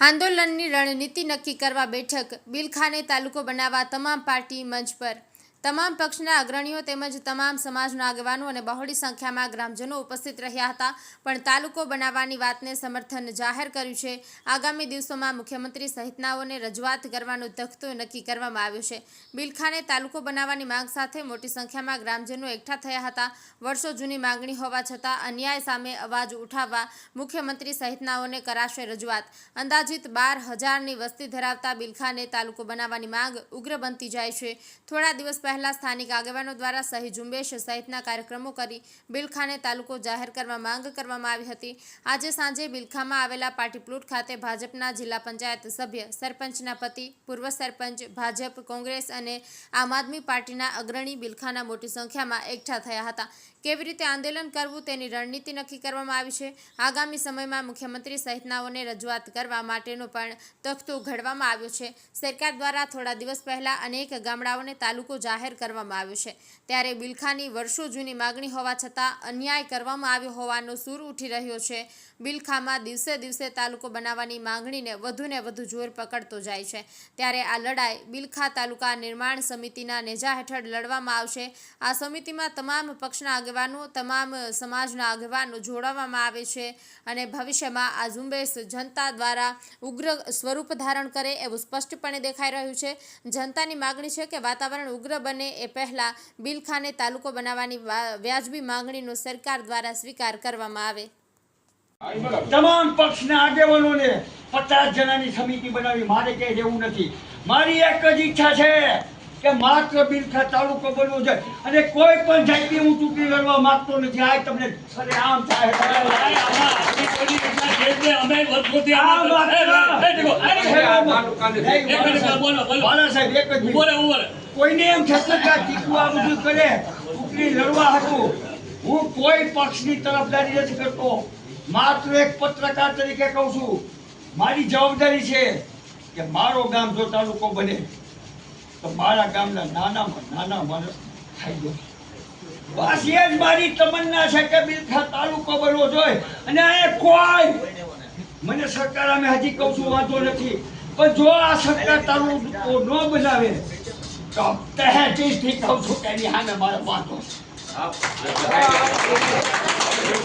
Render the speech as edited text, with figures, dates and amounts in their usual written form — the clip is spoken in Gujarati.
આંદોલનની રણનીતિ નક્કી કરવા બેઠક બિલખાને તાલુકો બનાવવા તમામ પાર્ટી મંચ પર તમામ પક્ષના અગ્રણીઓ તેમજ તમામ સમાજના આગેવાનો અને બહોળી સંખ્યામાં ગ્રામજનો ઉપસ્થિત રહ્યા હતા, પણ તાલુકો બનાવવાની વાતને સમર્થન જાહેર કર્યું છે। આગામી દિવસોમાં મુખ્યમંત્રી સહિતનાઓને રજૂઆત કરવાનો તખ્તો નક્કી કરવામાં આવ્યો છે। બિલખાને તાલુકો બનાવવાની માંગ સાથે મોટી સંખ્યામાં ગ્રામજનો એકઠા થયા હતા। વર્ષો જૂની માંગણી હોવા છતાં અન્યાય સામે અવાજ ઉઠાવવા મુખ્યમંત્રી સહિતનાઓને કરાશે રજૂઆત। અંદાજિત 12,000ની વસ્તી ધરાવતા બિલખાને તાલુકો બનાવવાની માંગ ઉગ્ર બનતી જાય છે। થોડા દિવસ પહેલા સ્થાનિક આગેવાનો દ્વારા સહી ઝુંબેશ સહિતના કાર્યક્રમો કરી બિલખાને તાલુકો જાહેર કરવા માંગ કરવામાં આવી હતી। આજે સાંજે બિલખામાં આવેલા પાર્ટી પ્લોટ ખાતે ભાજપના જિલ્લા પંચાયત સભ્ય, સરપંચના પતિ, પૂર્વ સરપંચ, ભાજપ, કોંગ્રેસ અને આમ આદમી પાર્ટીના અગ્રણી બિલખાના મોટી સંખ્યામાં એકઠા થયા હતા। કેવી રીતે આંદોલન કરવું તેની રણનીતિ નક્કી કરવામાં આવી છે। આગામી સમયમાં મુખ્યમંત્રી સહિતનાઓને રજૂઆત કરવા માટેનો પણ તખ્તો ઘડવામાં આવ્યો છે। સરકાર દ્વારા થોડા દિવસ પહેલા અનેક ગામડાઓને તાલુકો જાહેર કરવામાં આવ્યો છે, ત્યારે બિલખાની વર્ષો જૂની માગણી હોવા છતાં અન્યાય કરવામાં આવ્યો હોવાનો સૂર ઉઠી રહ્યો છે। બિલખામાં દિવસે દિવસે તાલુકો બનાવવાની માંગણીને વધુ જોર પકડતો જાય છે, ત્યારે આ લડાઈ બિલખા તાલુકા નિર્માણ સમિતિના નેજા હેઠળ લડવામાં આવશે। આ સમિતિમાં તમામ પક્ષના આગેવાનો, તમામ સમાજના આગેવાનો જોડવામાં આવે છે અને ભવિષ્યમાં આ ઝુંબેશ જનતા દ્વારા ઉગ્ર સ્વરૂપ ધારણ કરે એવું સ્પષ્ટપણે દેખાઈ રહ્યું છે। જનતાની માગણી છે કે વાતાવરણ ઉગ્ર બને એ પહેલા બિલખાને તાલુકો બનાવવાની વ્યાજબી માંગણીનો સરકાર દ્વારા સ્વીકાર કરવામાં આવે। તમામ પક્ષના આગેવાનોને 50 જણાની સમિતિ બનાવી મારે કે જેવું નથી। મારી એક જ ઈચ્છા છે કે માત્ર બિલખા તાલુકો બનવો છે અને કોઈ પણ જાતની હું ચૂંટણી લડવા માંગતો નથી। આ તમને સરેઆમ કોઈને એમ થતું કે ટીકું આ બધું કરે ચૂંટણી લડવા હતું, હું કોઈ પક્ષની તરફદારી નથી કરતો। માત્ર એક પત્રકાર તરીકે કહું છું, મારી જવાબદારી છે કે મારો ગામ જો તાલુકો બને તો મારા ગામના નાનામાં નાના માણસ ફાયદો। બસ એ જ મારી તમન્ના છે કે બિલખા તાલુકો બનવો જોઈએ। અને આ કોઈ મને સરકાર અમે હજી કહું છું વાંધો નથી, પણ જો આ સરકાર તાલુકો ન બનાવે તો તહેજીસથી કહું છું કે એની સામે મારે વાંધો છે।